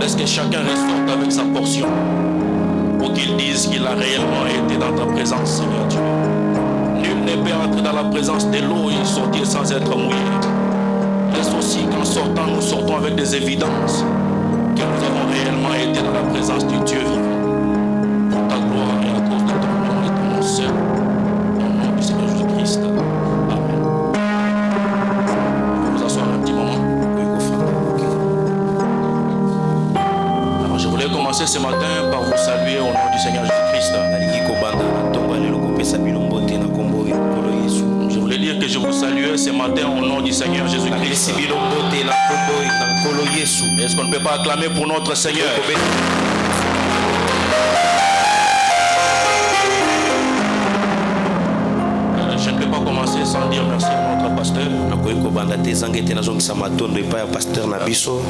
Laisse que chacun ressorte avec sa portion pour qu'il dise qu'il a réellement été dans ta présence, Seigneur Dieu. Nul ne peut entrer dans la présence de l'eau et sortir sans être mouillé. Laisse aussi qu'en sortant, nous sortons avec des évidences que nous avons réellement été dans la présence du Dieu vivant. Pour ta gloire et à cause de ton nom et ton nom seul. Au nom du Seigneur Jésus-Christ. Amen. Vous vous asseoir un petit moment. Alors je voulais commencer ce matin par vous saluer au nom du Seigneur Jésus-Christ. Je voulais dire que je vous saluais ce matin au nom du Seigneur Jésus-Christ. Est-ce qu'on ne peut pas acclamer pour notre Seigneur? Je ne peux pas commencer sans dire merci à notre pasteur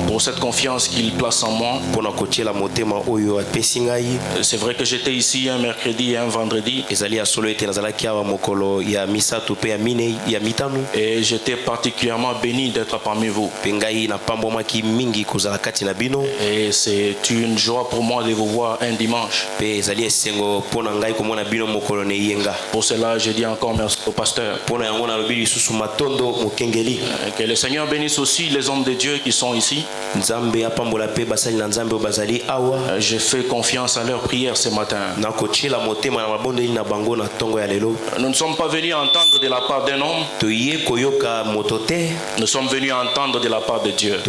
pour cette confiance qu'il place en moi. C'est vrai que j'étais ici un mercredi et un vendredi et j'étais particulièrement béni d'être parmi vous. Et c'est une joie pour moi de vous voir un dimanche. Pour cela, je dis encore merci au pasteur. Que le Seigneur bénisse aussi les hommes de Dieu qui sont ici. Je fais confiance à leurs prières ce matin. Nous ne sommes pas venus entendre de la part d'un homme. Nous sommes venus entendre de la part de Dieu.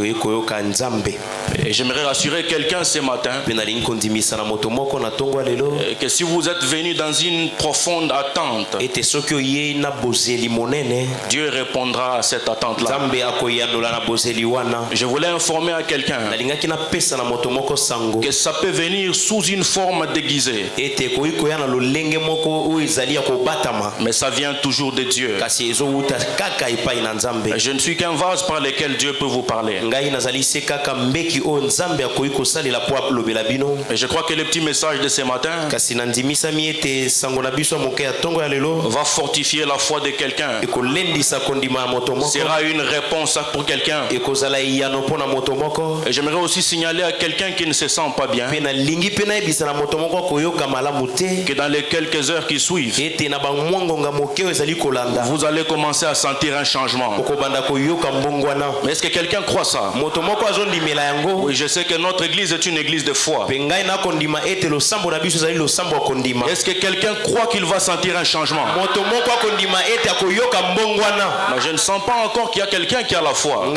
Et j'aimerais rassurer quelqu'un ce matin que si vous êtes venu dans une profonde attente, Dieu répondra à cette attente-là. Je voulais informer à quelqu'un que ça peut venir sous une forme déguisée, mais ça vient toujours de Dieu. Je ne suis qu'un vase par lequel Dieu peut vous parler. Et je crois que le petit message de ce matin va fortifier la foi de quelqu'un. Sera une réponse pour quelqu'un. Et j'aimerais aussi signaler à quelqu'un qui ne se sent pas bien que dans les quelques heures qui suivent, vous allez commencer à sentir un changement. Mais est-ce que quelqu'un croit ça? Oui, je sais que notre église est une église de foi. Est-ce que quelqu'un croit qu'il va sentir un changement? Mais je ne sens pas encore qu'il y a quelqu'un qui a la foi.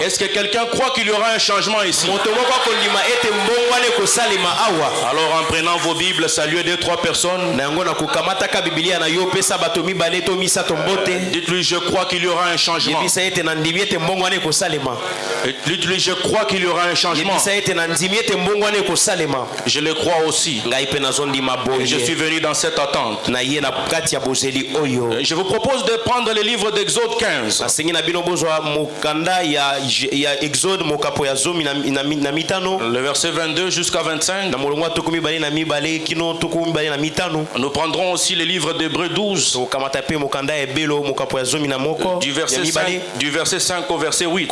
Est-ce que quelqu'un croit qu'il y aura un changement ici? Alors en prenant vos Bibles, saluez 2-3 personnes. Dites-lui, je crois qu'il y aura un changement. Dites-lui, je crois qu'il y aura un changement. Je le crois aussi. Et je suis venu dans cette attente. Je vous propose de prendre le livre d'Exode 15. Le verset 22 jusqu'à 25. Nous prendrons aussi le livre d'Hébreux 12. Du verset 5 au verset 8.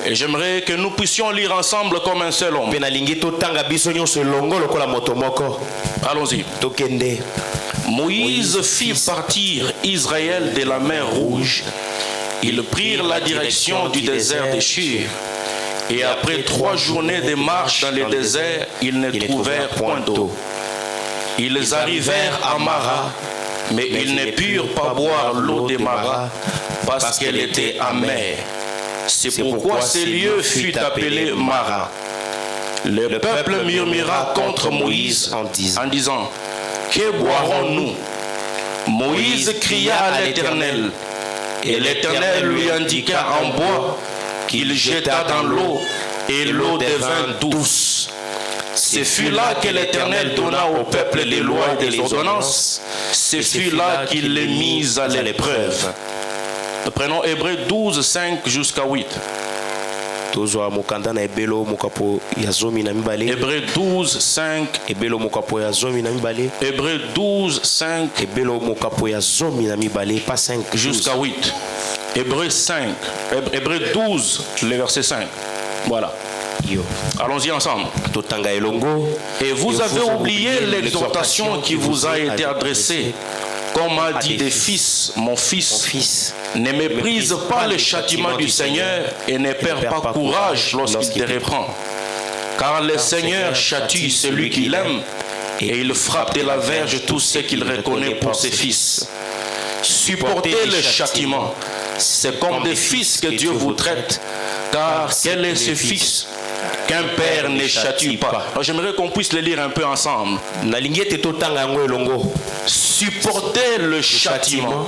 Et j'aimerais que nous puissions lire ensemble comme un seul homme. Allons-y. Moïse fit partir Israël de la mer Rouge. Ils prirent la direction du désert de Shur. Et après 3 journées de marche dans le désert, ils ne trouvèrent point d'eau. Ils arrivèrent à Mara, mais ils ne purent pas boire l'eau de Mara parce qu'elle était amère. C'est pourquoi ce lieu fut appelé Mara. Le peuple murmura contre Moïse en disant: que boirons-nous? Moïse cria à l'Éternel, et l'Éternel lui indiqua en bois qu'il jeta dans l'eau, et l'eau devint douce. Ce fut là que l'Éternel donna au peuple les lois et les ordonnances. Ce fut là qu'il les mit à l'épreuve. Nous prenons Hébreux 12, 5 jusqu'à 8. Hébreux 12, 5. Hébreux 12, 5 jusqu'à 8. Hébreux 5, Hébreux 12, le verset 5. Voilà. Allons-y ensemble. Et vous avez oublié l'exhortation qui vous a été adressée. Comme a dit des fils, mon fils, ne méprise pas le châtiment du Seigneur et ne perds pas courage lorsqu'il te reprend. Car le Seigneur châtie celui qui l'aime et il frappe de la verge tous ceux qu'il reconnaît pour ses fils. Supportez le châtiment. C'est comme des fils que Dieu vous traite. Car quel est ce fils qu'un père ne châtie pas? J'aimerais qu'on puisse le lire un peu ensemble. Supportez le châtiment.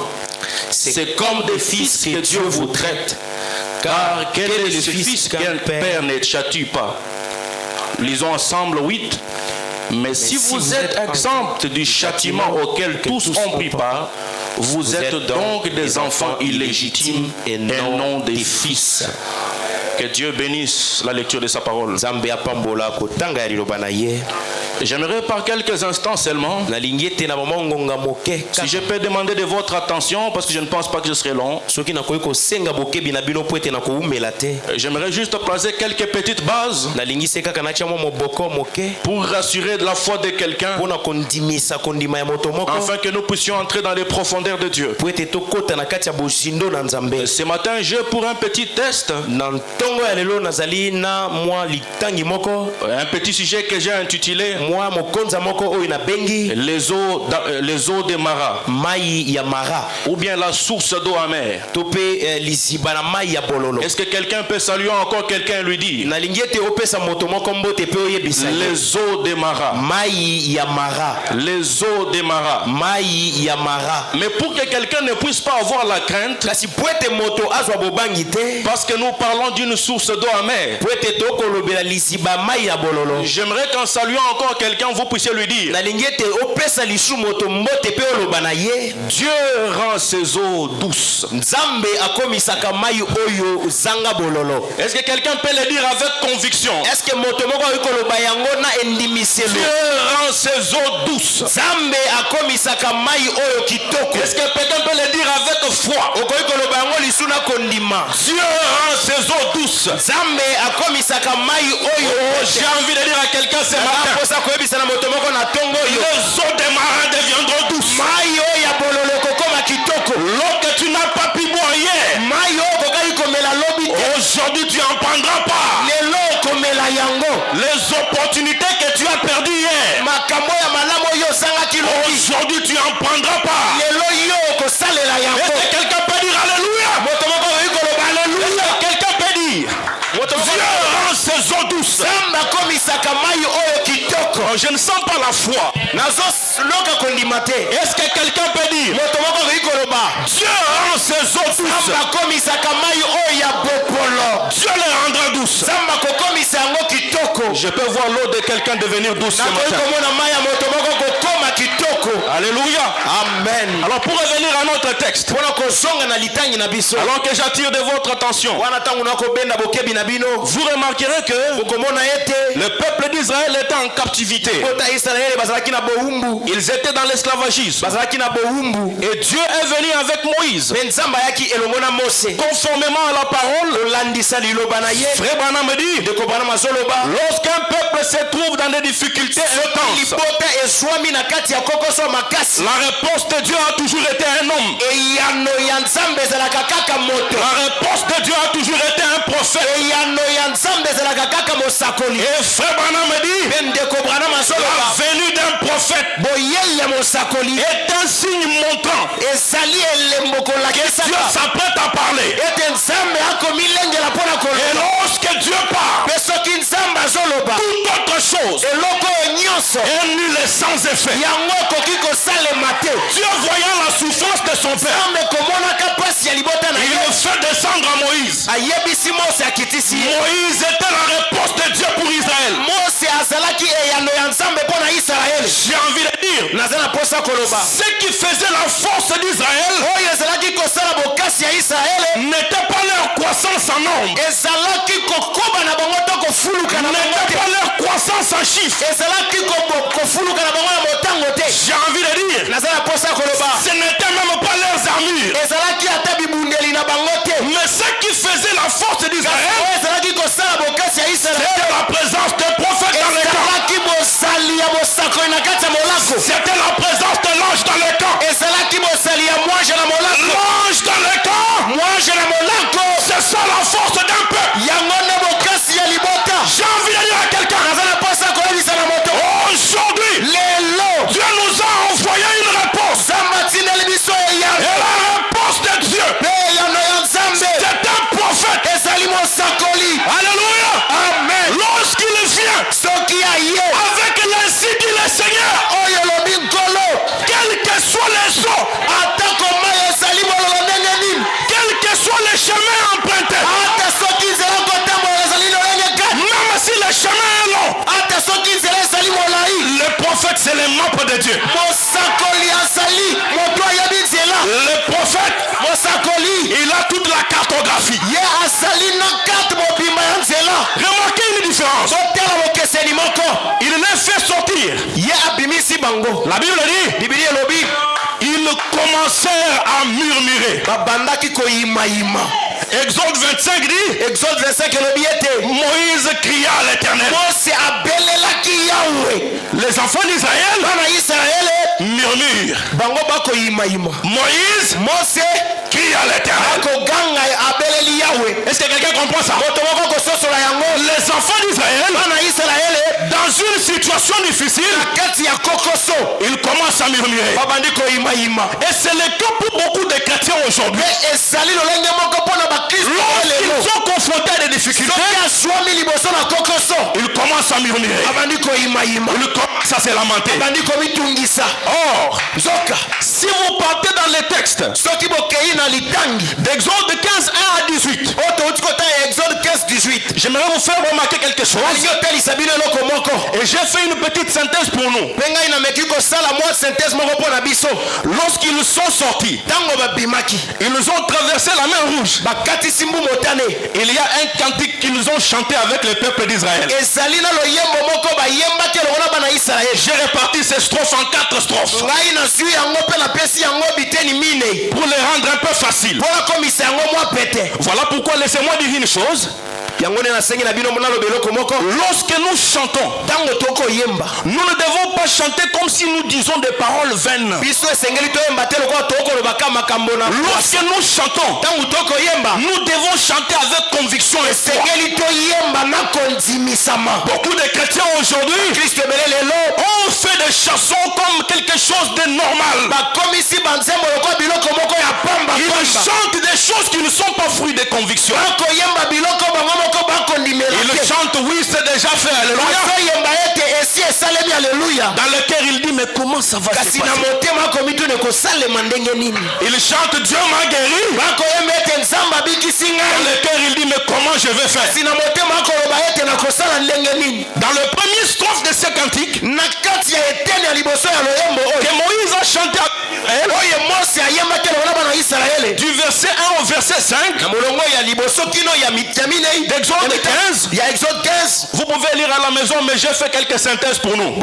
C'est comme des fils que Dieu vous traite. Car quel est ce fils qu'un père ne châtie pas? Lisons ensemble 8. Mais si vous êtes exempts du châtiment auquel tous ont pris part, vous êtes donc des enfants illégitimes et non des fils. Que Dieu bénisse la lecture de sa parole. J'aimerais par quelques instants seulement, si je peux demander de votre attention, parce que je ne pense pas que je serai long, j'aimerais juste placer quelques petites bases pour rassurer de la foi de quelqu'un, afin que nous puissions entrer dans les profondeurs de Dieu. Ce matin, j'ai pour un petit test un petit sujet que j'ai intitulé les eaux de Mara, ou bien la source d'eau amère. Est-ce que quelqu'un peut saluer encore quelqu'un et lui dire les eaux de Mara, les eaux de Mara? Mais pour que quelqu'un ne puisse pas avoir la crainte, parce que nous parlons d'une source d'eau amère, j'aimerais qu'en saluant encore quelqu'un, vous puissiez lui dire Dieu rend ses eaux douces. Est-ce que quelqu'un peut le dire avec conviction? Dieu rend ses eaux douces. Est-ce que quelqu'un peut le dire avec foi? Dieu rend ses eaux douces. J'ai envie de dire à quelqu'un ce matin, les eaux de Mara deviendront douces. L'eau que tu n'as pas pu boire hier, aujourd'hui tu n'en prendras pas. Les opportunités que tu as perdues hier, aujourd'hui tu n'en prendras pas. Est-ce que quelqu'un peut dire alléluia? Est-ce que quelqu'un peut dire Dieu rend ses eaux douces? Je ne sens pas la foi. Est-ce que quelqu'un peut dire Dieu rend ses eaux douces? Dieu les rendra douces. Je peux voir l'eau de quelqu'un devenir douce ce matin. Alléluia. Amen. Alors pour revenir à notre texte, alors que j'attire de votre attention, vous remarquerez que le peuple d'Israël était en captivité. Ils étaient dans l'esclavagisme. Et Dieu est venu avec Moïse. Conformément à la parole, Frère Branham me dit, lorsqu'un peuple se trouve dans des difficultés intenses, la réponse de Dieu a toujours été un homme. La réponse de Dieu a toujours été un prophète. Et Frère Branham me dit, la venue d'un prophète est un signe montrant que Dieu s'apprête à parler. Et lorsque Dieu parle, toute autre chose est nulle et sans effet. Dieu voyant la souffrance de son père, il le fait descendre à Moïse. Moïse était la réponse de Dieu pour Israël. J'ai envie de dire, ce qui faisait la force d'Israël n'était pas leur croissance en nombre, n'était pas leur croissance en chiffres. J'ai envie de dire, ce n'était même pas leurs armures, C'était la présence de l'ange dans le camp. L'ange dans le camp. C'est ça la force d'un peuple. J'ai envie de dire à quelqu'un. Aujourd'hui, Dieu nous a envoyé une réponse. Et la réponse de Dieu, c'est un prophète. Alléluia. Amen. Lorsqu'il vient avec l'insi dit le Seigneur, quel que soit les eaux, quel que soit les chemins empruntés, même si le chemin est long, le prophète c'est les membres de Dieu. Le prophète, il a toute la cartographie. Remarquez une différence. Il les fait sortir. La Bible dit, ils commencèrent à murmurer. Exode 25 dit, Moïse cria à l'Éternel. Les enfants d'Israël murmurent. Moïse crie à l'Éternel. Est-ce que quelqu'un comprend ça? Les enfants d'Israël, dans une situation difficile, ils commencent à murmurer. Et c'est le cas pour beaucoup de chrétiens aujourd'hui. Lorsqu'ils sont confrontés à des difficultés, ils commencent à murmurer. Ils commencent à se lamenter. Or, si vous partez dans les textes d'Exode 15, 1 à 18, j'aimerais vous faire remarquer quelque chose. Et j'ai fait une petite synthèse pour nous. Lorsqu'ils sont sortis, ils ont traversé la mer Rouge. Il y a un cantique qu'ils ont chanté avec le peuple d'Israël. J'ai réparti ces strophes en 4 strophes pour les rendre un peu faciles. Voilà pourquoi laissez-moi dire une chose. Lorsque nous chantons, nous ne devons pas chanter comme si nous disons des paroles vaines. Lorsque nous chantons, nous devons chanter avec conviction et foi. Beaucoup de chrétiens aujourd'hui ont fait des chansons comme quelque chose de normal. Ils chantent des choses qui ne sont pas fruits de conviction. Il chante, oui, c'est déjà fait, alléluia. Dans le cœur, il dit, mais comment ça va se passer? Il chante, Dieu m'a guéri. Dans le cœur, il dit, mais comment je vais faire? Dans le premier strophe de ce cantique, que Moïse a chanté du verset 1 au verset 5 d'Exode 15. Vous pouvez lire à la maison, mais j'ai fait quelques synthèses pour nous.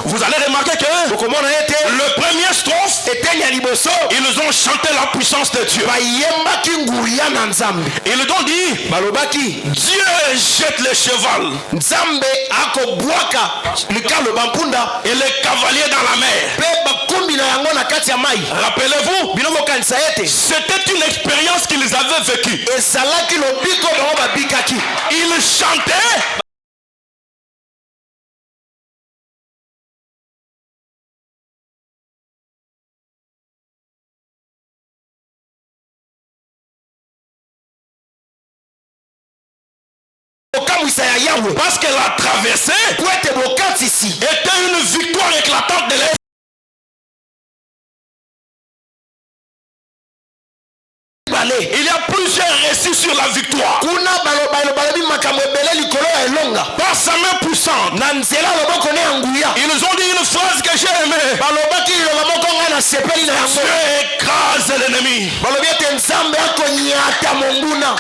Vous allez remarquer que le premier strophe, ils ont chanté la puissance de Dieu. Ils ont dit, Dieu jette le cheval et les cavaliers dans la mer. Rappelez-vous, c'était une expérience qu'ils avaient vécue. Ils chantaient. Parce que la traversée était une victoire éclatante de l'État. Il y a plusieurs récits sur la victoire. Par sa main puissante, ils ont dit une phrase que j'ai aimée. Dieu écrase l'ennemi.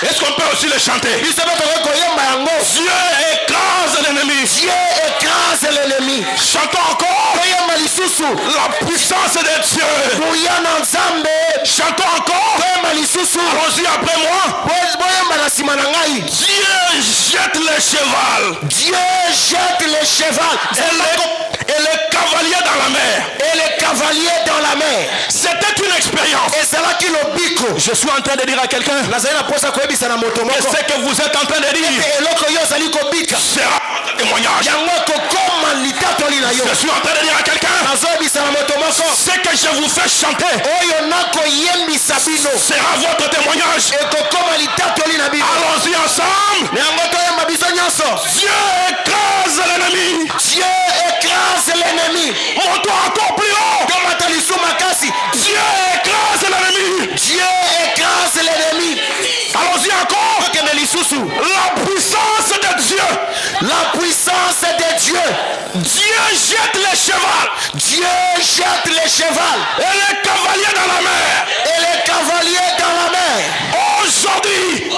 Est-ce qu'on peut aussi le chanter? Dieu écrase l'ennemi. Chantons encore la puissance de Dieu. Chantons encore. Allons-y après moi. Dieu jette le cheval. Dieu jette le cheval. Et le cavalier dans la mer. Et le cavalier dans la mer. C'était une expérience. Et c'est là qu'il obiko. Je suis en train de dire à quelqu'un. Et ce que vous êtes en train de dire sera votre témoignage. Je suis en train de dire à quelqu'un. Ce que je vous fais chanter sera votre témoignage. Allons-y ensemble. Dieu écrase l'ennemi. Dieu écrase l'ennemi. Monte encore plus haut. Dieu écrase l'ennemi. Dieu écrase l'ennemi. Allons-y encore. La puissance de Dieu. La puissance de Dieu. Dieu jette le cheval. Dieu jette le cheval. Et les cavaliers dans la mer. Et les cavaliers dans la mer. Aujourd'hui,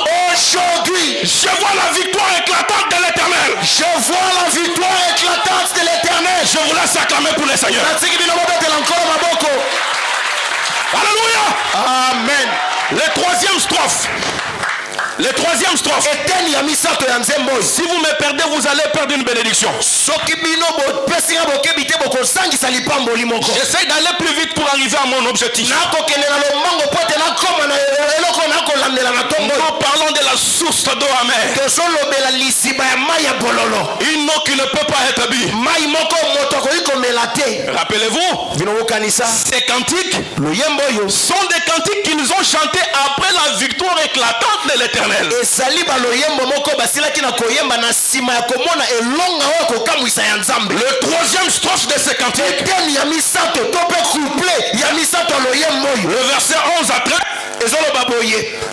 je vois la victoire éclatante de l'Éternel. Je vois la victoire éclatante de l'Éternel. Je vous laisse acclamer pour le Seigneur. Alléluia. Amen. Le troisième strophe. Si vous me perdez, vous allez perdre une bénédiction. J'essaie d'aller plus vite pour arriver à mon objectif. Nous parlons de la source d'eau amère. Une eau qui ne peut pas être bu. Rappelez-vous, ces cantiques sont des cantiques qu'ils ont chantés après la victoire éclatante de l'Éternel. Le troisième strophe de ce cantique, le verset 11 à 13.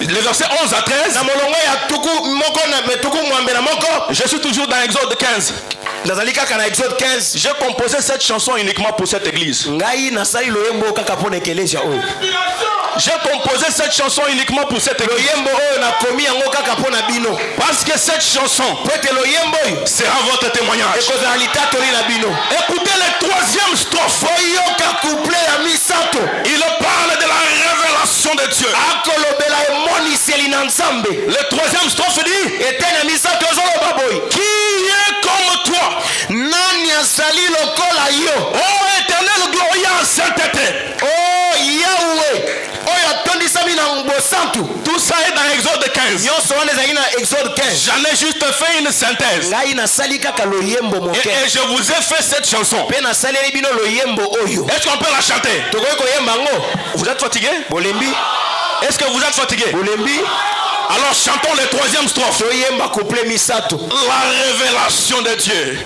Le verset 11 à 13. Je suis toujours dans Exode 15. J'ai composé cette chanson uniquement pour cette église. J'ai composé cette chanson uniquement pour cette église. Parce que cette chanson sera votre témoignage. Écoutez le troisième strophe. Il parle de la révélation de Dieu. Le troisième strophe dit: qui est comme toi? Oh éternel glorieux en sainteté. Oh Yahweh. Tout ça est dans Exode 15. J'en ai juste fait une synthèse. Et je vous ai fait cette chanson. Est-ce qu'on peut la chanter? Vous êtes fatigué? Est-ce que vous êtes fatigué? Alors chantons le troisième strophe. La révélation de Dieu.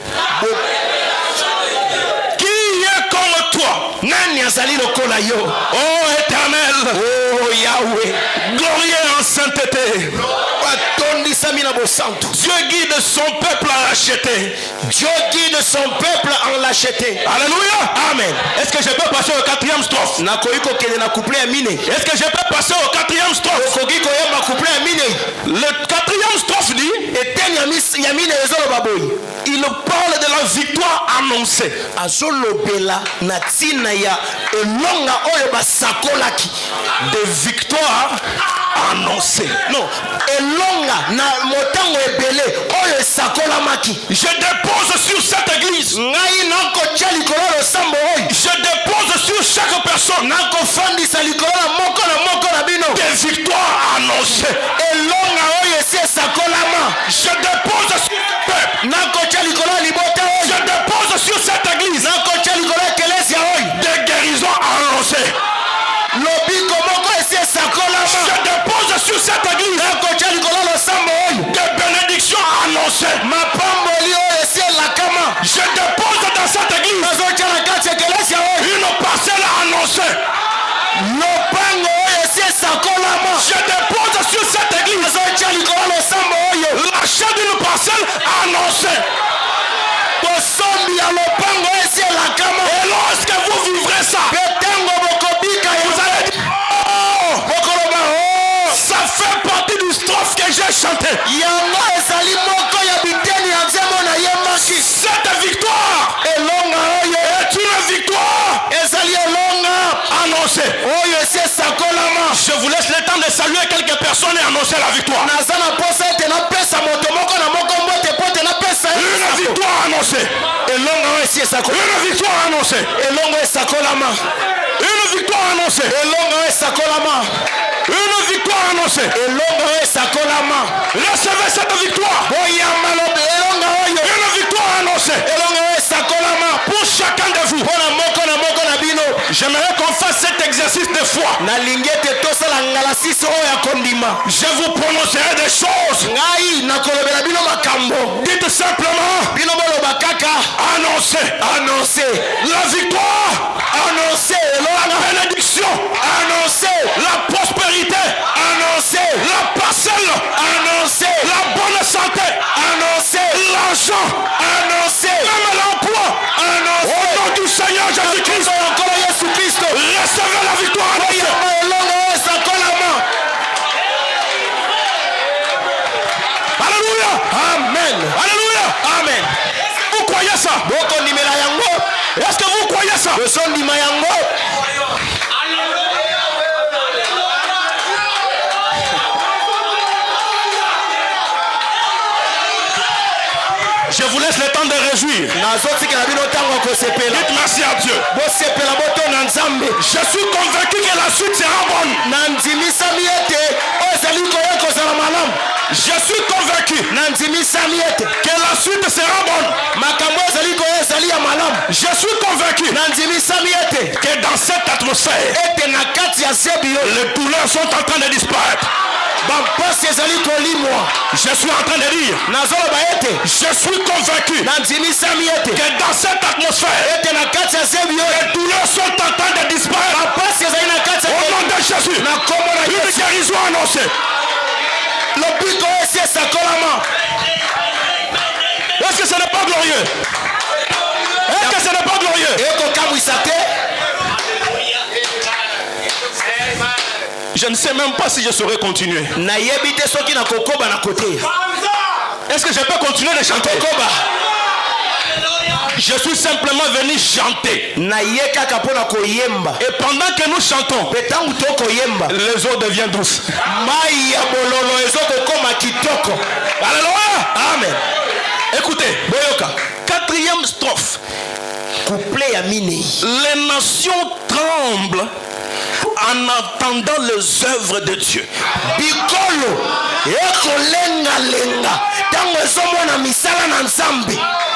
Qui est comme toi? Oh éternel, oh Yahweh, glorieux en sainteté. Dieu guide son peuple à l'acheter. Dieu guide son peuple en l'acheter. Alléluia. Amen. Est-ce que je peux passer au quatrième strophe? Est-ce que je peux passer au quatrième strophe? Le quatrième strophe dit: il parle de la victoire annoncée. Des victoires annoncées. Non. Je dépose sur cette église. Je dépose sur chaque personne des victoires annoncées. Je dépose sur le peuple. Je dépose sur cette église des guérisons annoncées. Je dépose sur cette église des bénédictions annoncées. Je dépose dans cette église une parcelle annoncée. Je dépose sur cette église l'achat d'une parcelle annoncée. Et lorsque vous vivrez ça, vous allez dire: ça fait partie du strophe que j'ai chanté. Cette victoire est une victoire annoncée. Je vous laisse le temps de saluer quelques personnes et annoncer la victoire. annoncée. Une victoire annoncée. Une victoire annoncée. Une victoire annoncée. Recevez cette victoire. Une victoire annoncée. Pour chacun de vous. J'aimerais qu'on fasse cet exercice de foi. Je vous prononcerai des choses. Dites simplement. Annoncez. La victoire. La bénédiction. La prospérité. La parcelle. La bonne santé. L'argent. Même l'emploi. Au nom du Seigneur Jésus-Christ. Recevez la victoire. Alléluia. Amen. Alléluia. Amen. Vous croyez ça? Est-ce que vous croyez ça? Je vous laisse le temps de réjouir. Dites merci à Dieu. Je suis convaincu que la suite sera bonne. Je suis convaincu que la suite sera bonne. Je suis convaincu que dans cette atmosphère, les douleurs sont en train de disparaître. Je suis en train de dire, je suis convaincu que dans cette atmosphère, les douleurs sont en train de disparaître. Au nom de Jésus, une guérison annoncée. Est-ce que ce n'est pas glorieux? Est-ce que ce n'est pas glorieux? Je ne sais même pas si je saurais continuer. Est-ce que je peux continuer de chanter? Je suis simplement venu chanter. Et pendant que nous chantons, les eaux deviennent douces. Alléluia. Amen. Écoutez, quatrième strophe. Les nations tremblent en entendant les œuvres de Dieu.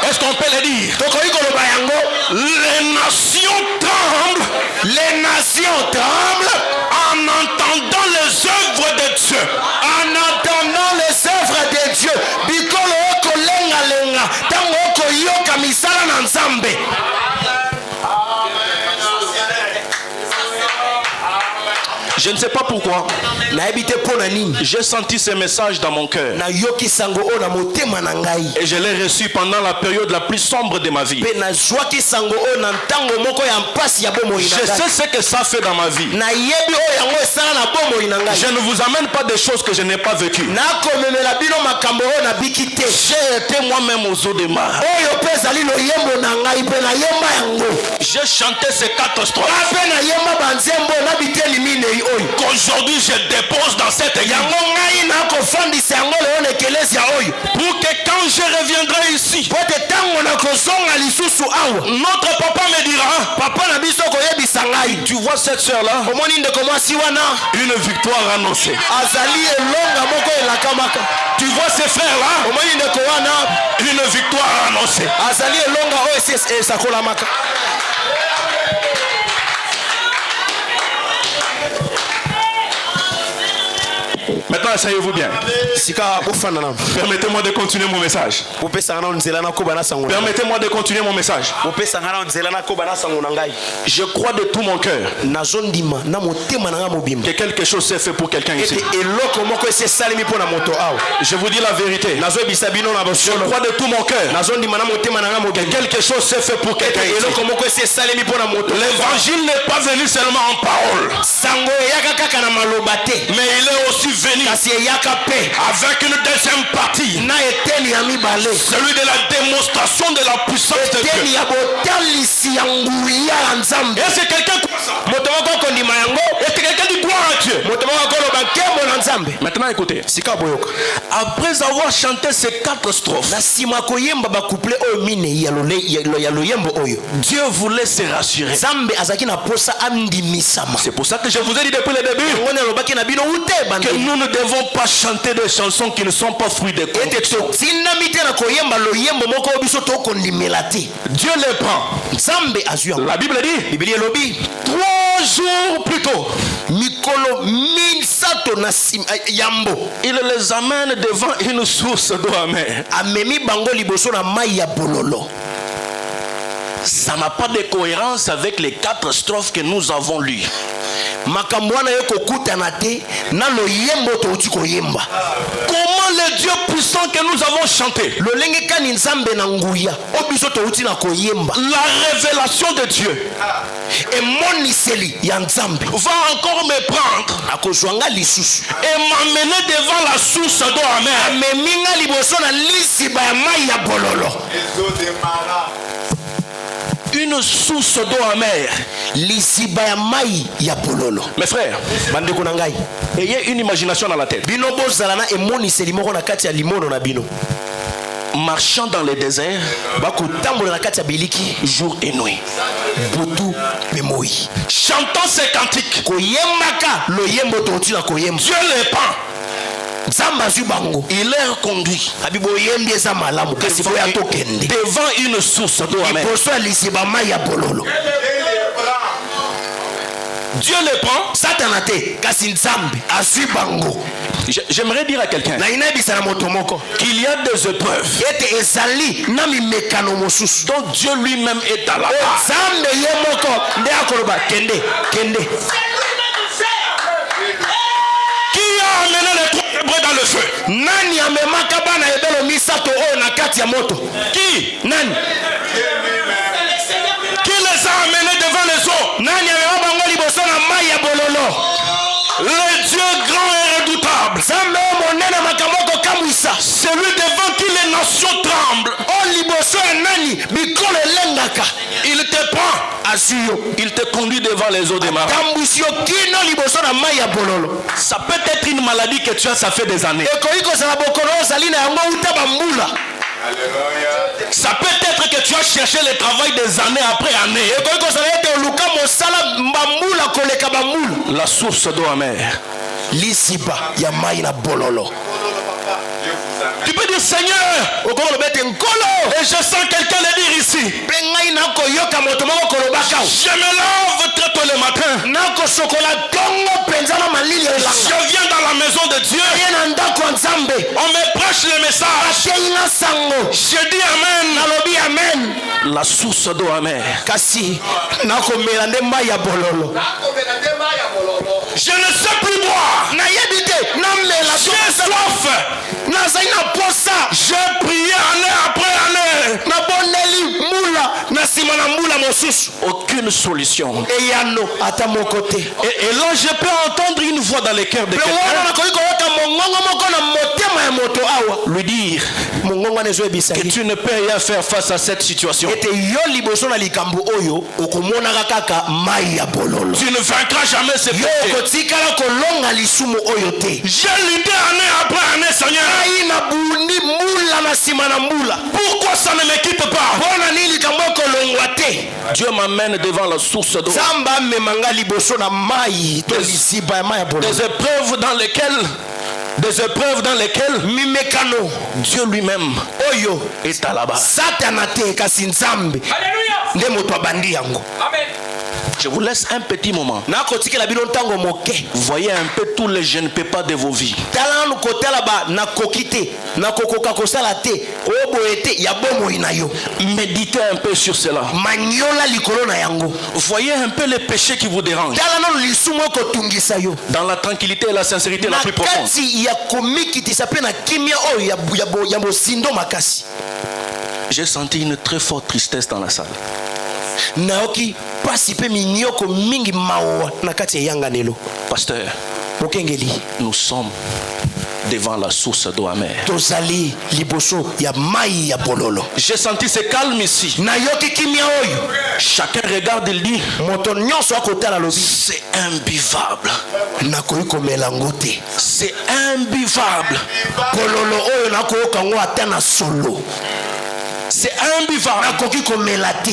Est-ce qu'on peut le dire? Les nations tremblent. En entendant les œuvres de Dieu. Je ne sais pas pourquoi. J'ai senti ce message dans mon cœur. Et je l'ai reçu pendant la période la plus sombre de ma vie. Je sais ce que ça fait dans ma vie. Je ne vous amène pas des choses que je n'ai pas vécues. J'ai été moi-même aux eaux de mar. J'ai chanté ces 4 strophes. Qu'aujourd'hui je dépose dans cette église. Pour que quand je reviendrai ici, notre papa me dira, tu vois cette soeur là, une victoire annoncée. Tu vois ces frères là, une victoire annoncée. Maintenant, asseyez-vous bien. Permettez-moi de continuer mon message. Permettez-moi de continuer mon message. Je crois de tout mon cœur que quelque chose s'est fait pour quelqu'un ici. Je vous dis la vérité. Je crois de tout mon cœur que quelque chose s'est fait pour quelqu'un ici. L'évangile n'est pas venu seulement en parole, mais il est aussi venu avec une deuxième partie, celui de la démonstration de la puissance de Dieu. Est-ce que quelqu'un croit ça? Est-ce que quelqu'un dit gloire à Dieu? nzambe. Maintenant écoutez. Sika boyoka. Après avoir chanté ces 4 strophes, Na sima koyemba ba couplet oyo mine ya loyembo oyo. Dieu voulait se rassurer. Nzambe azaki na posa andimisama. C'est pour ça que je vous ai dit depuis le début Ngone lobaki na bino ute bande. que nous ne devons pas chanter des chansons qui ne sont pas fruits de conviction. Tina mite na koyemba loyembo moko biso to kondimela te. Dieu les prend. Nzambe azui. La Bible dit, Biblia elobi 3 jours plus tôt, mikolo misato na yambo. il les amène devant une source d'eau amère. Amemi bango liboso na mai ya bololo. Ça n'a pas de cohérence avec les 4 strophes que nous avons lues. Makambo wana yo kokutana te na loyembo to uti koyemba. Comment le Dieu puissant que nous avons chanté, Lolenge kani nzambe na nguya obiso to uti na koyemba. la révélation de Dieu Emoniseli ya nzambe va encore me prendre akozwanga lisusu et m'amener devant la source d'eau amère. ameminga liboso na lisiba ya mai ya bololo. Une source d'eau amère. Lisiba ya mai ya bololo. Mes frères, Bandeko na ngai, ayez une imagination dans la tête. bino bozala na emoniseli moko na kati ya limono na bino. Marchant dans le désert, Bakotambola na kati ya biliki jour et nuit, butu pe moi. chantant ces cantiques, Koyembaka loyembo to uti na koyemba. Dieu les prend. Nzambe azwi bango. Il est conduit Abi boyembi eza malamu kasi boya tokende. devant une source d'eau amère. Liboso ya lisiba mai ya bololo. Dieu les prend. Satana te kasi nzambe azwi bango. J'aimerais dire à quelqu'un Na inabisa na moto moko qu'il y a des épreuves ete ezali na mimekano mosusu dont Dieu lui-même est à la base. nzambe ye moko nde akoloba kende kende. Qui a amené les 3 hébreux dans le feu? Nani amemaka bana ebelo misato oyo na kati ya moto? Qui? Nani? Qui les a amenés devant les eaux? Nani amemaka bango liboso na mai ya bololo? Le Dieu grand et redoutable, Nzambe oyo monene makambo kokamwisa. celui devant qui les nations tremblent. O liboso ya nani bikolo elengaka. Il te prend, Azwi yo. il te conduit devant les eaux des marais. Tambwisi yo kino liboso na mai ya bololo. Ça peut être une maladie que tu as, ça fait des années. Ekoki kozala bokono ozali na yango uta bambula. Ça peut être que tu as cherché le travail des années après années. Ekoki kozala ete oluka mosala bambula koleka bambula. La source d'eau amère. Lisiba ya mai na bololo. Tu peux dire Seigneur, Okolo bete nkolo. et je sens quelqu'un le dire ici. Pe ngai nako yoka moto moko kolobaka. Je me lève très tôt le matin. Nako sokola tongo penza na malili ya elanga. Je viens dans la maison de Dieu. Ye na ndako ya Nzambe. On me prêche le message. Atei na sango. Je dis Amen. Nalobi amen. La source d'eau amère. Kasi nakomela nde mai ya bololo. Je ne sais plus boire. Nayebi te namela J'ai soif. nazali na posa. J'ai prié année après année. Nabondeli mbula na nsima na mbula mosusu. Aucune solution. Eyano ata moko te. Et là, je peux entendre une voix dans le cœur de Pe wana quelqu'un nakoki koyoka mongongo moko na motema ya moto awa. lui dire Mongongo wana ezoyebisa que ye tu ne peux rien faire face à cette situation. ete yo liboso na likambo oyo okomonaka kaka mai ya bololo. Tu ne vaincras jamais ce Yo péché. okotikala kolonga lisumu oyo te. J'ai lutté année après année, Seigneur. Ai na bundi mbula na nsima na mbula. Pourquoi ça ne me quitte pas? Mpona nini likambo ekolongwa te? Dieu m'amène devant la source d'eau. Nzambe amemanga liboso na mai to lisiba ya mai ya bololo. Des épreuves dans lesquelles Mimekano Dieu lui-même oyo est à la base. satana te kasi nzambe nde moto abandi yango. Je vous laisse un petit moment. Nakotikela bino ntango moke. Voyez un peu tous les je ne peux pas de vos vies. Tala nanu kotala ba nakoki te nakokoka kosala te oyo boye te ya bomoi na yo. Méditez un peu sur cela. Manyola likolo na yango. Voyez un peu les péchés qui vous dérangent. Tala nanu lisumu ekotungisa yo. Dans la tranquillité et la sincérité la plus profonde. Nakati ya komikitisa pe na kimia oyo ya bosindo makasi. J'ai senti une très forte tristesse dans la salle. Naoki pasi pe minyoko mingi mawa na kati ya yanganelo. Pasteur, Mokengeli, nous sommes devant la source d'eau amère. tozali liboso ya mai ya bololo. J'ai senti ce calme ici. Nayoki kimia oyo. Chacun regarde, il dit, Moto nyonso akotala lobi. c'est imbuvable. Nakoki komela ngo te. C'est imbuvable. Bololo oyo nakoyoka ngo ata na solo. C'est imbuvable. Nakoki komela te.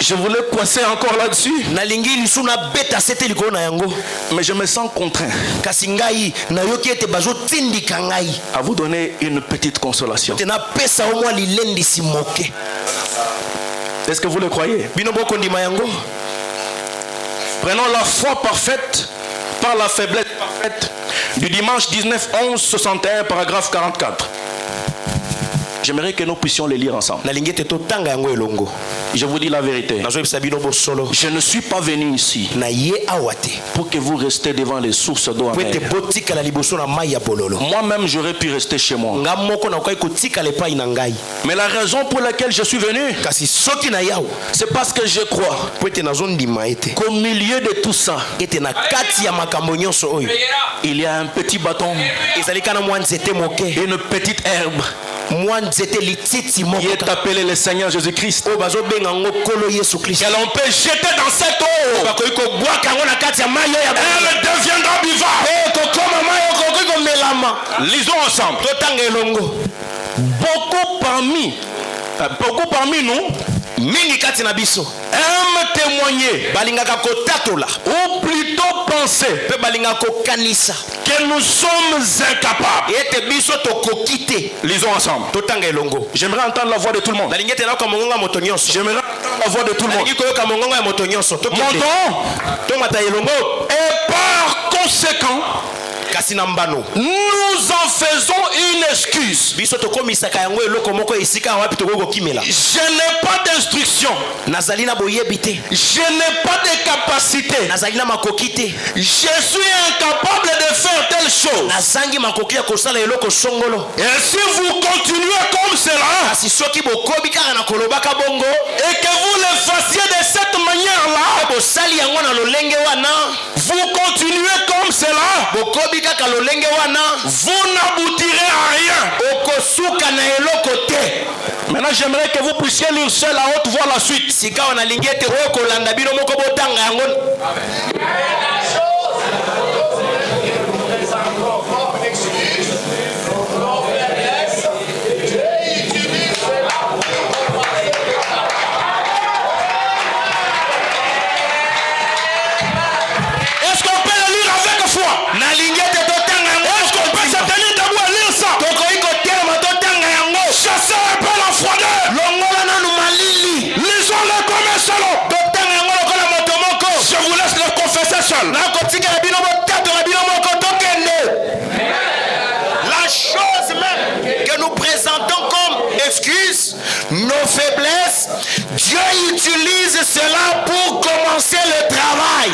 Je voulais coincer encore là-dessus, Nalingi lisuna beta sete likolo na yango. mais je me sens contraint Kasi ngai nayoki ete bazo tindika ngai. à vous donner une petite consolation. Te na pesa o mwa lilendisi moke. Est-ce que vous le croyez? Bino boko ndima yango. Prenons la foi parfaite par la faiblesse parfaite du dimanche 19/11/61, paragraphe 44. J'aimerais que nous puissions les lire ensemble. Nalingi ete totanga yango elongo. Je vous dis la vérité. Nazoyebisa bino bosolo. Je ne suis pas venu ici Na ye awate. pour que vous restiez devant les sources d'eau Po ete amère. botika la liboso na mai ya bololo. Moi-même, j'aurais pu rester chez moi. Nga moko na kokai kotika le pai na ngai. Mais la raison pour laquelle je suis venu, Kasi soki na yawo. c'est parce que je crois Po ete nazo ndima ete. qu'au milieu de tout ça, Ete na kati ya makambo nyonso oyo. il y a un petit bâton, Ezali kana mwa nzete moke. une petite herbe Mwa nzete lititi moko. qui est appelé le Seigneur Jésus-Christ. Oyo bazobenga ngo kolo Yesu Kristo. Que l'on peut jeter dans cette eau. Bakoki kobwaka yango na kati ya mai oyo ya bololo. Elle deviendra vivable. Kokoma mai oyo kokoki komelama. Lisons ensemble. Totanga elongo. Beaucoup parmi nous Mingi kati na biso. aiment témoigner, Balingaka kotatola. ou plutôt penser, Pe balingaka kokanisa. que nous sommes incapables. Ete biso tokoki te. Lisons ensemble. Totanga elongo. J'aimerais entendre la voix de tout le monde. Nalingi ete nayoka mongongo ya moto nyonso. J'aimerais entendre la voix de tout le monde. Nalingi koyoka mongongo ya moto nyonso. Montons. Tomata elongo. Et par conséquent, Kasi na mbano. nous en faisons une excuse. Biso tokomisaka yango eloko moko esika wapi tokoki kokimela. Je n'ai pas d'instruction. Nazali na boyebi te. Je n'ai pas de capacité. Nazali na makoki te. Je suis incapable de faire telle chose. Nazangi makoki ya kosala eloko songolo. Et si vous continuez comme cela, Kasi soki bokobi kaka na kolobaka bongo. et que vous le fassiez de cette manière-là, Bosali yango na lolenge wana. vous continuez comme cela, Bokobi kaka lolenge wana. vous n'aboutirez à rien. Okosuka na eloko te. Maintenant, j'aimerais que vous puissiez lire seul à haute voix la suite. Sika wana lingi ete oyo kolanda bino moko botanga yango. Est-ce qu'on peut le lire avec foi? Nalingi ete totanga yango. Est-ce qu'on peut se tenir debout et lire ça? Tokoki kotelema totanga yango. Chassez un peu la froideur. Longola nanu malili. Lisons-le comme un seul homme. Totanga yango lokola moto moko. Je vous laisse le confesser seul. Nakotikela bino botatola bino moko tokende. La chose même que nous présentons comme excuse, nos faiblesses, Dieu utilise cela pour commencer le travail.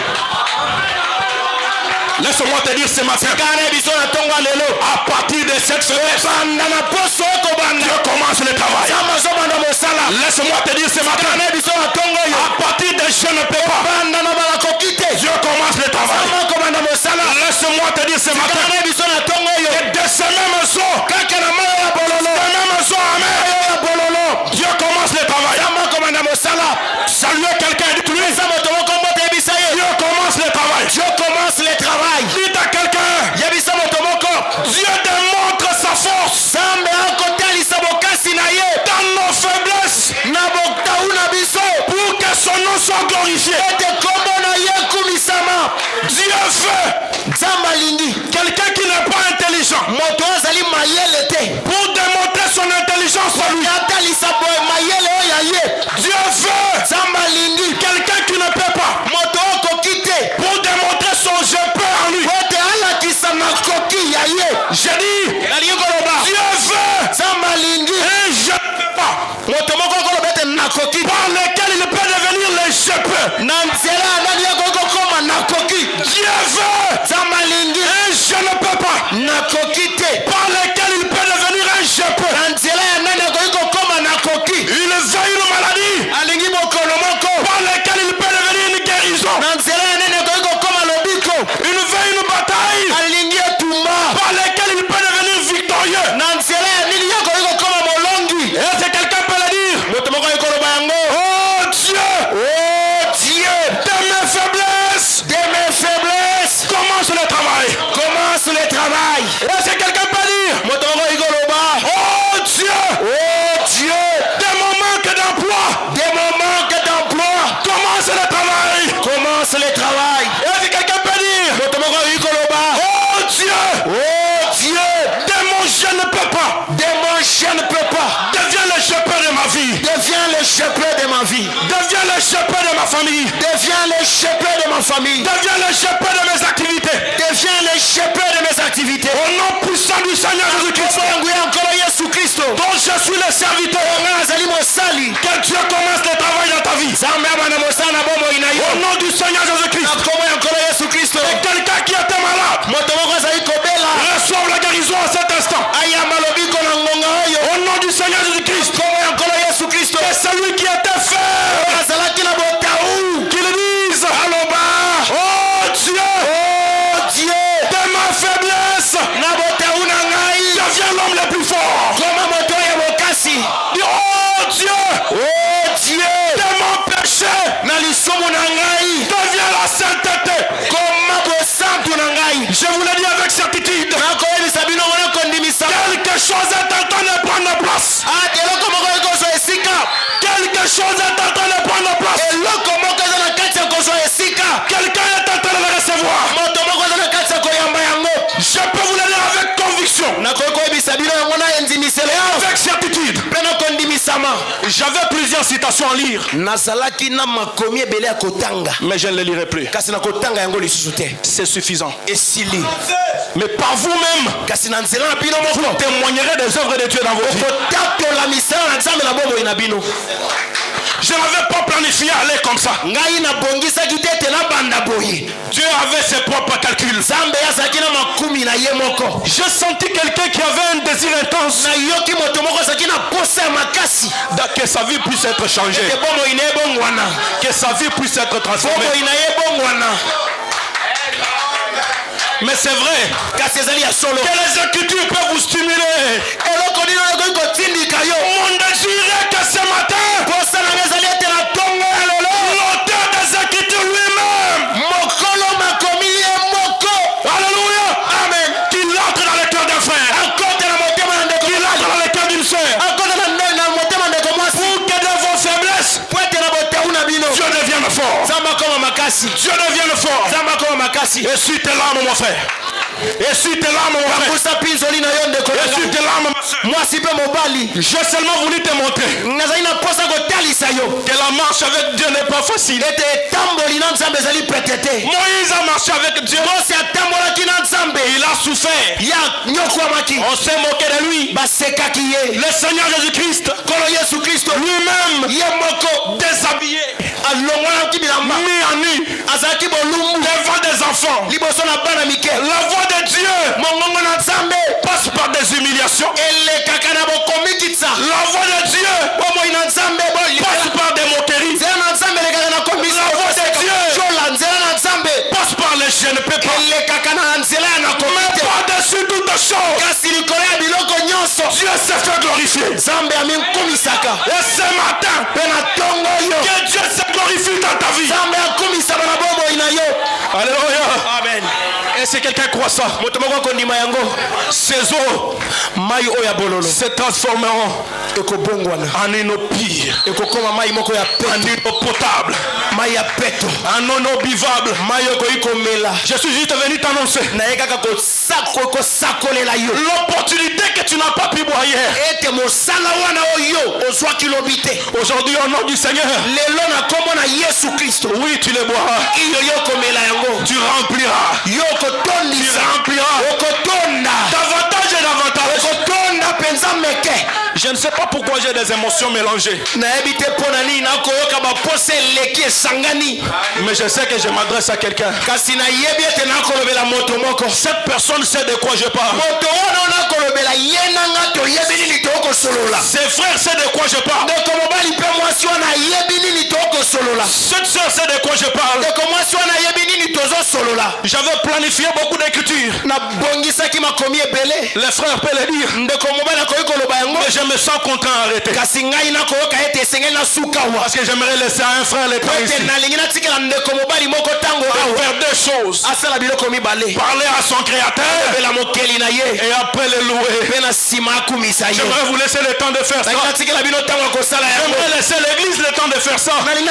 Laisse-moi te dire ce matin, Kana biso na tongo lelo. à partir de cette faiblesse, Banda na poso ko banda. Dieu commence le travail. Sama zo banda mosala. Laisse-moi te dire ce matin, Kana biso na tongo yo. à partir de je ne peux pas, Banda na bala kokite. Dieu commence le travail. Sama ko banda mosala. Laisse-moi te dire ce matin, Kana biso na tongo yo. et de ce même son, Kaka na mayo ya bololo. de même son, amen, Ya bololo. Dieu commence le travail. Sama ko banda mosala. Saluez quelqu'un, dites-lui, Sama to moko mbote yebisa ye. Dieu commence le travail. Dieu commence le travail. Dites à quelqu'un, Yebisa moto moko. Dieu démontre sa force Sambe akotalisa bokasi na ye. dans nos faiblesses Na boktahu na biso. pour que son nom soit glorifié. Ete kombo na ye kumisama. Dieu veut Nzambe alingi. quelqu'un qui n'est pas intelligent Moto azali mayele te. pour démontrer son intelligence à lui. Atalisa boye mayele oyo ya ye. Dieu veut Nzambe alingi. quelqu'un qui ne peut pas Moto okoki te. pour démontrer son je peux en lui. Ete alakisa makoki ya ye. J'ai dit, Nalingi koloba. Dieu veut Nzambe alingi. un je ne peux pas Moto moko koloba ete nakoki. par lequel il peut devenir le je peux. Na nzela nani yako kokoma nakoki. Dieu veut Nzambe alingi. un je ne peux pas Nakoki te. par lequel il peut devenir un je peux. Na nzela ya nani akoki kokoma nakoki. Il veut une maladie Alingi mokolo moko. par lequel il peut devenir une guérison. Na nzela ya nani akoki kokoma lobiko. Il veut une bataille Alingi etumba. shepherd de ma vie. Deviens le shepherd de ma famille. Deviens le shepherd de ma famille. Deviens le shepherd de mes activités. Deviens le shepherd de mes activités. Au nom puissant du Seigneur Jésus-Christ, dont je suis le serviteur. Que Dieu commence le travail dans ta vie. Au nom du Seigneur Jésus-Christ. Et quelqu'un qui était malade, reçoive la guérison à cet instant. Au nom du Seigneur Jésus-Christ. Et celui qui était faible, qu'il dise, oh Dieu, de ma faiblesse, deviens l'homme le plus fort. Dis, oh Dieu, de mon péché, deviens la sainteté. Je vous le dis avec certitude. Quelque chose est en train de prendre place. Quelque chose est en train de prendre place. Quelqu'un est en train de le recevoir. Je peux vous le dire avec conviction. Avec certitude. J'avais plusieurs citations à lire, mais je ne les lirai plus. C'est suffisant. Mais par vous-même, vous témoignerez des œuvres de Dieu dans vos vies. Je n'avais pas planifié aller comme ça. Dieu avait ses propres calculs. J'ai senti quelqu'un qui avait un désir intense que sa vie puisse être changée, que sa vie puisse être transformée. Mais c'est vrai que les Écritures peuvent vous stimuler. Mon désir est que ce matin, l'auteur des Écritures lui-même, alléluia, amen, qu'il entre dans le cœur d'un frère, qu'il entre dans le cœur d'une soeur, pour que de vos faiblesses, Dieu devienne fort. Dieu devienne fort. Essuie tes larmes, mon frère. Essuie tes larmes, mon frère. Essuie tes larmes, ma soeur. J'ai seulement voulu te montrer que la marche avec Dieu n'est pas facile. Moïse a marché avec Dieu. Il a souffert. On s'est moqué de lui. Le Seigneur Jésus-Christ lui-même, déshabillé, mis en nu, devant des enfants. La voix de Dieu passe par des humiliations. La voix de Dieu passe par des moqueries. La voix de Dieu passe par les jeunes pépins. Mais par-dessus toutes choses, Dieu s'est fait glorifier. Et ce matin, que Dieu se glorifie dans ta vie. Alléluia. Amen. Et si quelqu'un croit ça, ces eaux se transformeront en une eau pire, en une eau potable, en une eau buvable. Je suis juste venu t'annoncer l'opportunité que tu n'as pas pu boire hier. Aujourd'hui, au nom du Seigneur, oui, tu les boiras. Tu rempliras. Tu rempliras davantage et davantage. Je ne sais pas pourquoi j'ai des émotions mélangées, mais je sais que je m'adresse à quelqu'un. Cette personne sait de quoi je parle. Ses frères savent de quoi je parle. Cette soeur sait de quoi je parle. J'avais planifié beaucoup d'écritures. Les frères peuvent le dire. Mais je me sens contraint d'arrêter. Parce que j'aimerais laisser à un frère les parler ici. Faire deux choses. Parler à son créateur et après le louer. J'aimerais vous laisser le temps de faire ça. J'aimerais laisser l'église le temps de faire ça. J'aimerais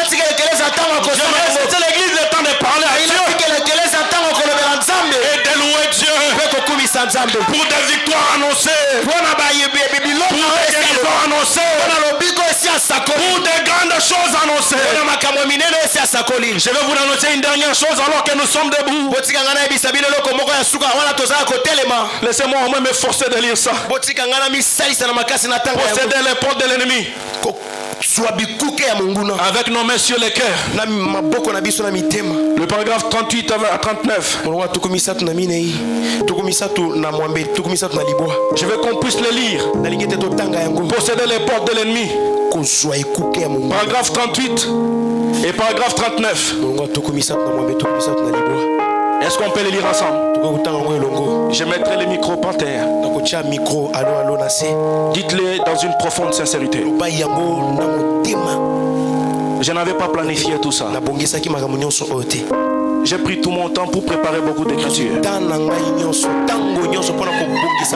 laisser l'église le temps de parler à Dieu et de louer Dieu pour des victoires annoncées, pour des guérisons annoncées, pour des grandes choses annoncées. Je vais vous annoncer une dernière chose alors que nous sommes debout. Laissez-moi au moins me forcer de lire ça. Posséder les portes de l'ennemi avec nos mains sur les cœurs. Le paragraphe 38 à 39. Je veux qu'on puisse le lire. Posséder les portes de l'ennemi. Paragraphe 38 et paragraphe 39. Est-ce qu'on peut les lire ensemble? Je mettrai le micro par terre. Dites-le dans une profonde sincérité. Je n'avais pas planifié tout ça. J'ai pris tout mon temps pour préparer beaucoup d'écritures.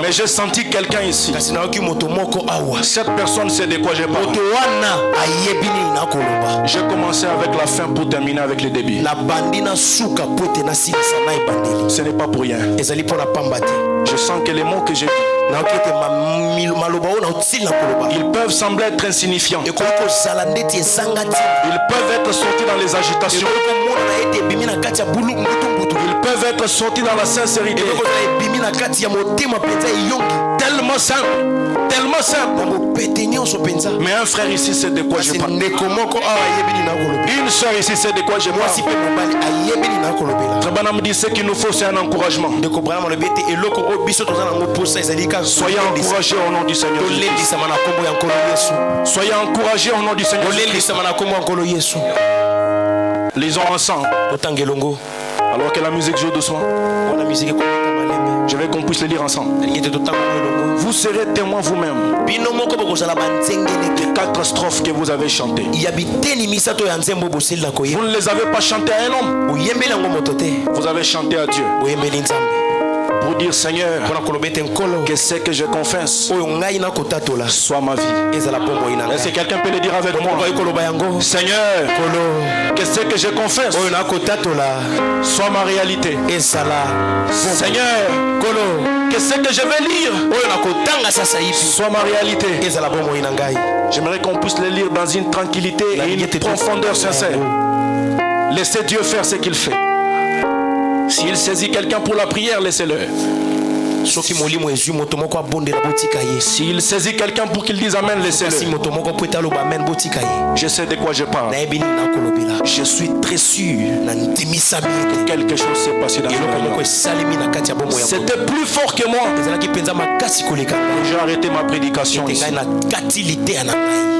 Mais j'ai senti quelqu'un ici. Cette personne sait de quoi je parle. J'ai commencé avec la fin pour terminer avec le début. Ce n'est pas pour rien. Je sens que les mots que j'ai dit, ils peuvent sembler être insignifiants. Ils peuvent être sortis dans les agitations. Ils peuvent être sortis dans la sincérité. Tellement simple. Tellement simple. Mais un frère ici sait de quoi je parle. Une soeur ici sait de quoi je parle. Trabana me dit ce qu'il nous faut, c'est un encouragement. Soyez encouragés au nom du Seigneur Jésus. Soyez encouragés au nom du Seigneur Jésus. Lisons ensemble. Alors que la musique joue doucement, je vais qu'on puisse le lire ensemble. Vous serez témoin vous-même des 4 strophes que vous avez chantées. Vous ne les avez pas chantées à un homme. Vous avez chanté à Dieu pour dire Seigneur, que ce que je confesse soit ma vie. Est-ce que quelqu'un peut le dire avec moi? Seigneur, que ce que je confesse soit ma réalité. Seigneur, que ce que je vais lire soit ma réalité. J'aimerais qu'on puisse le lire dans une tranquillité et une profondeur sincère. Laissez Dieu faire ce qu'il fait. S'il saisit quelqu'un pour la prière, laissez-le. S'il saisit quelqu'un pour qu'il dise Amen, laissez-le. Je sais de quoi je parle. Je suis très sûr que quelque chose s'est passé dans le C'était plus fort que moi. J'ai arrêté ma prédication ici.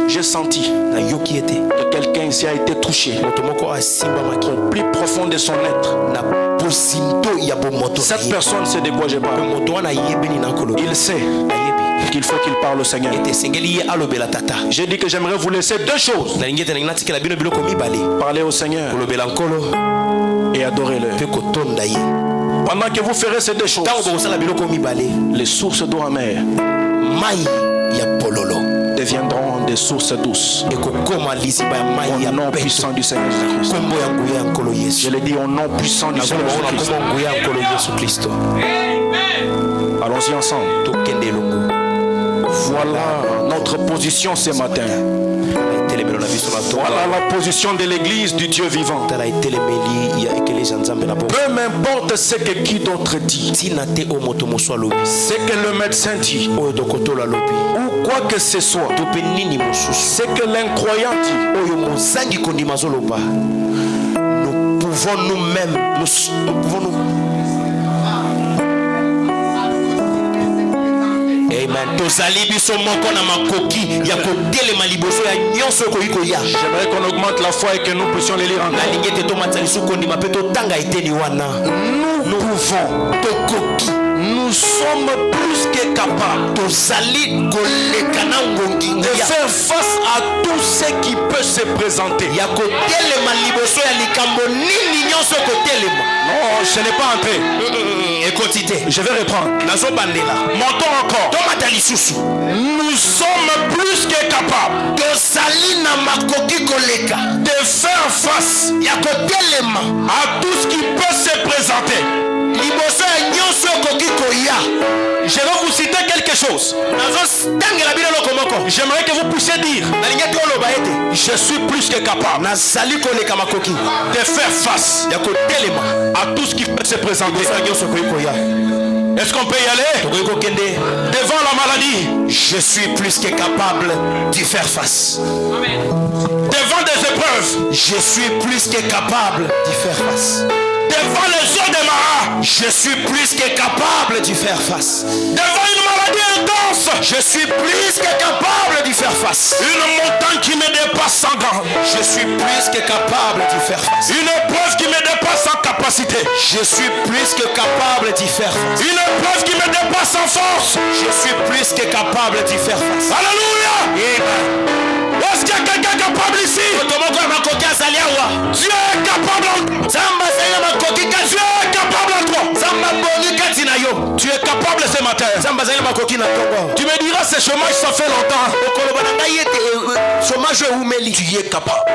J'ai senti que quelqu'un ici a été touché au plus profond de son être. Cette personne sait de quoi je parle. Il sait qu'il faut qu'il parle au Seigneur. J'ai dit que j'aimerais vous laisser 2 choses. Parler au Seigneur et adorer-le. Pendant que vous ferez ces 2 choses, les sources d'eau amère deviendront des sources douces. Au nom puissant du Seigneur Jésus-Christ. Je l'ai dit au nom puissant du Seigneur Jésus-Christ. Allons-y ensemble. Voilà notre position ce matin. Voilà la position de l'église du Dieu vivant. Peu m'importe ce que qui d'autre dit, ce que le médecin dit, ou quoi que ce soit, ce que l'incroyant dit, nous pouvons nous-mêmes, nous pouvons nous. J'aimerais qu'on augmente la foi et que nous puissions les lire en nous pouvons, nous sommes plus que capables de faire face à tout ce qui peut se présenter. Non, je n'ai pas entré. Je vais reprendre. Montons encore. Nous sommes plus que capables de faire face à tout ce qui peut se présenter. Je vais vous citer quelque chose. J'aimerais que vous puissiez dire: je suis plus que capable de faire face à tout ce qui peut se présenter. Est-ce qu'on peut y aller? Devant la maladie, je suis plus que capable d'y faire face. Devant des épreuves, je suis plus que capable d'y faire face. Devant les eaux des maras, je suis plus que capable d'y faire face. Devant une maladie intense, je suis plus que capable d'y faire face. Une montagne qui me dépasse sans gants, je suis plus que capable d'y faire face. Une épreuve qui me dépasse sans capacité, je suis plus que capable d'y faire face. Une épreuve qui me dépasse sans force, je suis plus que capable d'y faire face. Alléluia. Est-ce qu'il y a quelqu'un capable ici? Dieu est capable en toi. Dieu est capable en toi. Tu es capable ce matin. Tu me diras, ce chômage ça fait longtemps. Tu es capable.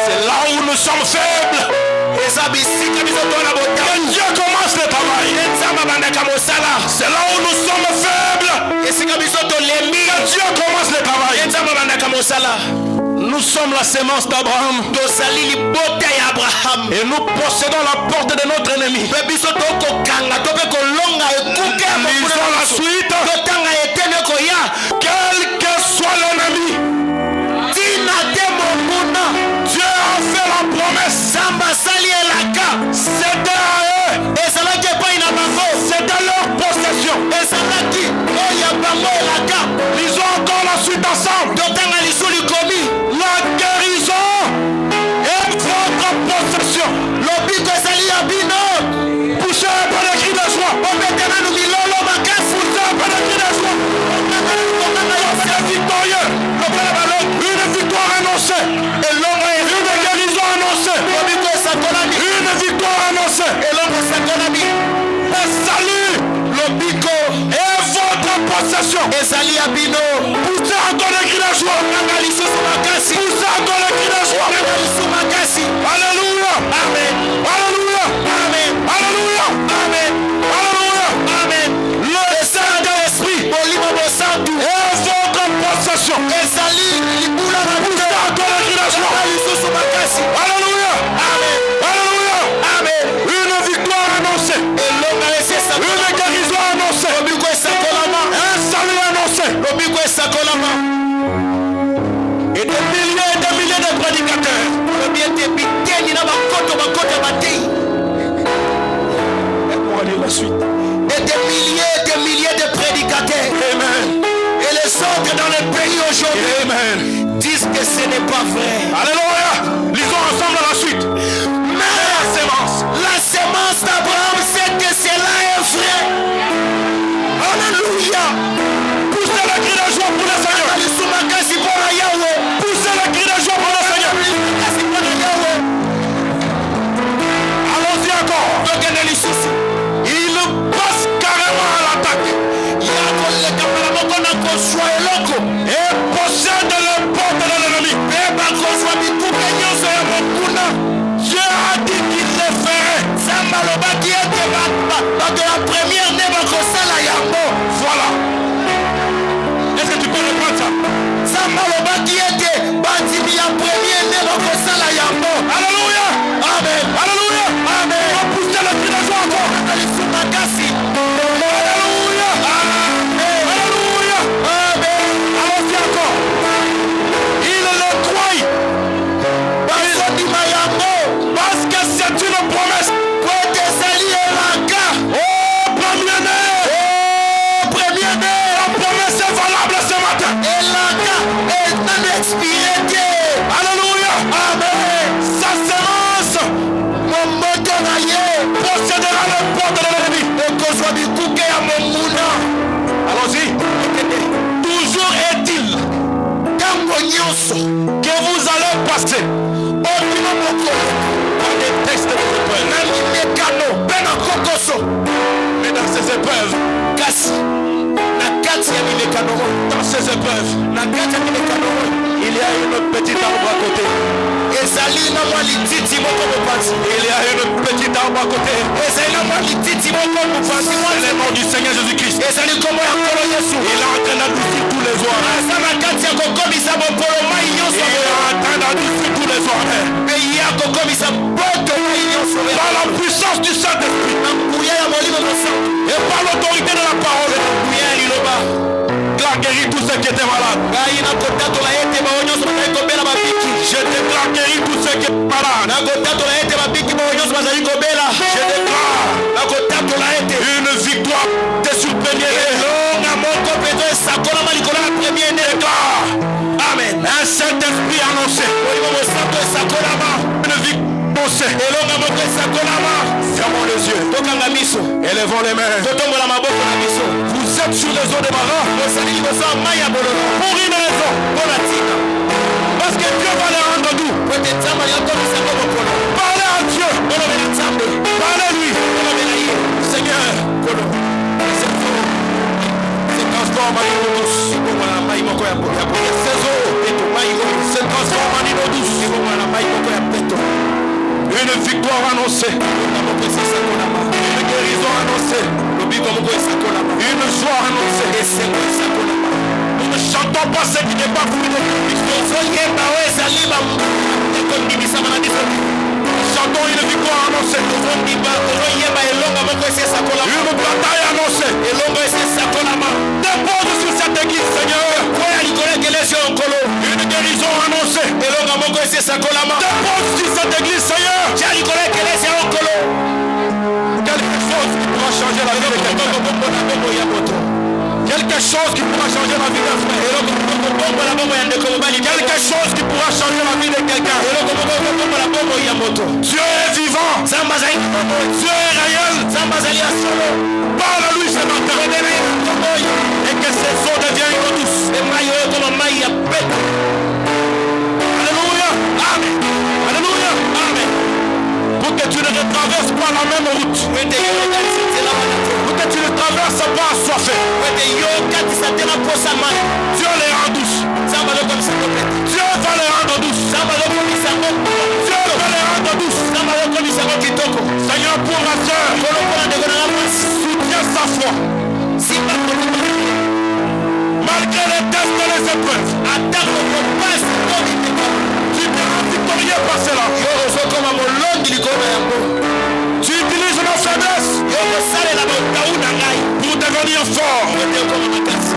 C'est là où nous sommes faibles que Dieu commence le travail. C'est là où nous sommes faibles que Dieu commence le travail. Nous sommes la sémence d'Abraham et nous possédons la porte de notre ennemi. Lisons la suite. Quel que soit l'ennemi, Dieu a fait la promesse. C'était à eux. C'était leur possession. Lisons encore la suite ensemble. La guérison est votre possession. Poussez un peu de cri de joie. Poussez un peu de cri de joie. C'est victorieux. Une victoire annoncée. Une guérison annoncée. Une victoire annoncée. Et salut est votre possession. Poussez encore le cri de joie. Poussez encore le cri de joie. Alléluia. Amen. Alléluia. Amen. Alléluia. Amen. Alléluia. Amen. Le Saint-Esprit est votre possession. Poussez encore le cri de joie. Alléluia. Amen. Alléluia. Amen. Une victoire annoncée. Une guérison annoncée. Un salut annoncé. Et des milliers de prédicateurs. Laisse-moi lire la suite. Et des milliers de prédicateurs. Amen. Et les autres dans le pays aujourd'hui, Amen, disent que ce n'est pas vrai. Alléluia. Lisons ensemble la suite. Mais la sémence d'Abraham, c'est que cela est vrai. Alléluia. Poussez le cri de joie pour le Seigneur. Poussez le cri de joie pour le Seigneur. Allons-y encore. Il passe carrément à l'attaque et possède les portes de l'ennemi. Dieu a dit qu'il le ferait. Voilà. Est-ce que tu peux reprendre ça? Alléluia. Amen. Alléluia. Amen. On va pousser le cri de joie encore. Alléluia. Amen. Alléluia. Amen. Allons-y encore. Il le croit. Parce que c'est une promesse. Oh, premier-né. La promesse est valable ce matin. Alléluia. Amen. Sa sémence possédera les portes de l'ennemi. Allons-y. Toujours est-il que vous allez passer par des textes de épreuves. Mais dans ces épreuves, dans ces épreuves, il y a une petite arbre à côté. Il y a une petite arbre à côté. lititi moko mopanzi mwa C'est le nom du Seigneur Jésus-Christ. ezali kombo ya nkolo yesu Il est en train d'adoucir tous les oreilles. aza na kati ya kokomisa mokolo mai nyonso Il est en train d'adoucir tous les oreilles. mpe ya kokomisa boto mai nyonso Par la puissance du Saint-Esprit. na nguya ya molimo mosantu Et par l'autorité de la parole. nguya ya liloba Il a guéri tous ceux qui étaient malades. ngai nakotatola ete bao nyonso bazali kobela babiki Je déclare guéri tous ceux qui étaient malades. nakotatola ete babiki bao nyonso bazali kobela Je déclare nakotatola ete une victoire des surpremiers. elonga moko mpenza esakolama likolo ya premier ne Déclare amen un Saint-Esprit annoncé. molimo mosantu esakolama Une victoire annoncée. elonga moko esakolama Fermons les yeux. tokanga miso Élevons les mains. totombola maboko na biso Vous êtes sur les eaux de Marat bozali liboso ya mai ya bololo pour une raison. mpo na tika Parce que Dieu va les rendre doux. po ete nzambe akokomisa ngo mokolo Parlez à Dieu. olobela nzambe Parlez-lui. olobela ye Seigneur, kolo se transforme en eau douce. ebongwana na mai moko ya Ces eaux peto mai oyo se transforment en eau douce. ebongwana na mai moko ya peto Une victoire annoncée. longa moko esesakolama Une guérison annoncée. lobiko moko esakolama Une joie annoncée. esengo esakolama Nous ne chantons pas ce qui n'est pas fini de Christ. tozoyeba oyo ezali ekondibisama na biso Nous chantons une victoire annoncée. tozoyeba elonga moko esesakolama Une bataille annoncée. elongo esesakolama Dépose sur cette église, Seigneur. koya likolo ekelesi oyo nkolo Une guérison annoncée. elonga moko esesakolama Dépose sur cette église, Seigneur. tia likolo ekelesi ya nkolo Quelque chose qui pourra changer la vie de quelqu'un. elokobombola bombo ya moto Quelque chose qui pourra changer la vie d'un frère. elokobombola bombo ya ndeko mobali Quelque chose qui pourra changer la vie de quelqu'un. elokobombola bombo ya moto Dieu est vivant. nzambe azali Dieu est réel. nzambe azali ya solo Parle à lui ce matin. Et que ces eaux deviennent eau douce. emai oyo ekoma mai ya peto Alléluia. Amen. Alléluia. Amen. Pour que tu ne traverses pas la même route. ete yo okanisi nzela wana te Pour que tu ne traverses pas assoiffé. ete yo okatisa te na posa mai Dieu les rend douces. nzambe azokomisa ngo peto Dieu va les rendre douces. nzambe azokomisa ngo Dieu va les rendre douces. nzambe azokomisa ngo kitoko Seigneur, pour ma soeur, kolo mpona ndeko na nga mwasi soutiens sa foi. simba Malgré les tests et les épreuves. atako kopasi to biteko Tu seras victorieux par cela. yo ozokoma molongi likolo na yango Tu utilises ma faiblesse yo kosalela botau na ngai pour devenir fort. ete okoma makasi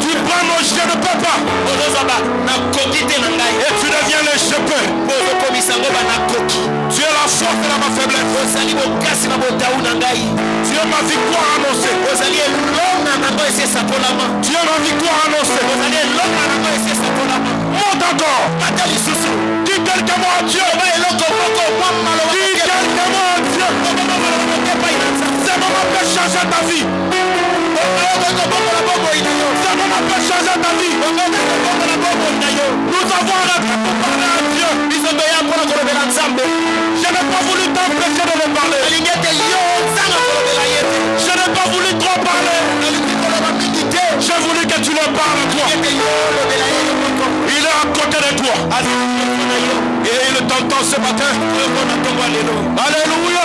Tu prends mon je ne peux pas ozozwa nakoki te na ngai et tu deviens le je peux. mpo ozokomisa ngo banakoki Tu es la force de ma faiblesse. ozali bokasi na botau na ngai Tu es ma victoire annoncée. ozali elonga nango esi esakolama Tu es ma victoire annoncée. ozali elonga nango esi esakolama Monte encore. ata lisusu Dis quelques mots à Dieu. oba eloko moko mwa maloba Dis moke quelques mots à Dieu. okoma maloba moke epai na nzambe Ce moment peut changer ta vie. okokobongola bomoi na yo Ce moment peut changer ta vie. okokobongola bomoi na yo Nous avons arrêté de parler à Dieu. biso toya mpona kolobela nzambe Je n'ai pas voulu t'empêcher de me parler. nalingi ete yo nzanga kolobela ye te Je n'ai pas voulu trop parler. nalingi koloba mingi te J'ai voulu que tu le parles à toi. ete yo olobela ye yo moko Il est à côté de toi. azali na yo Et il t'entend ce matin. oyo mpona ntongo ya lelo Alléluia.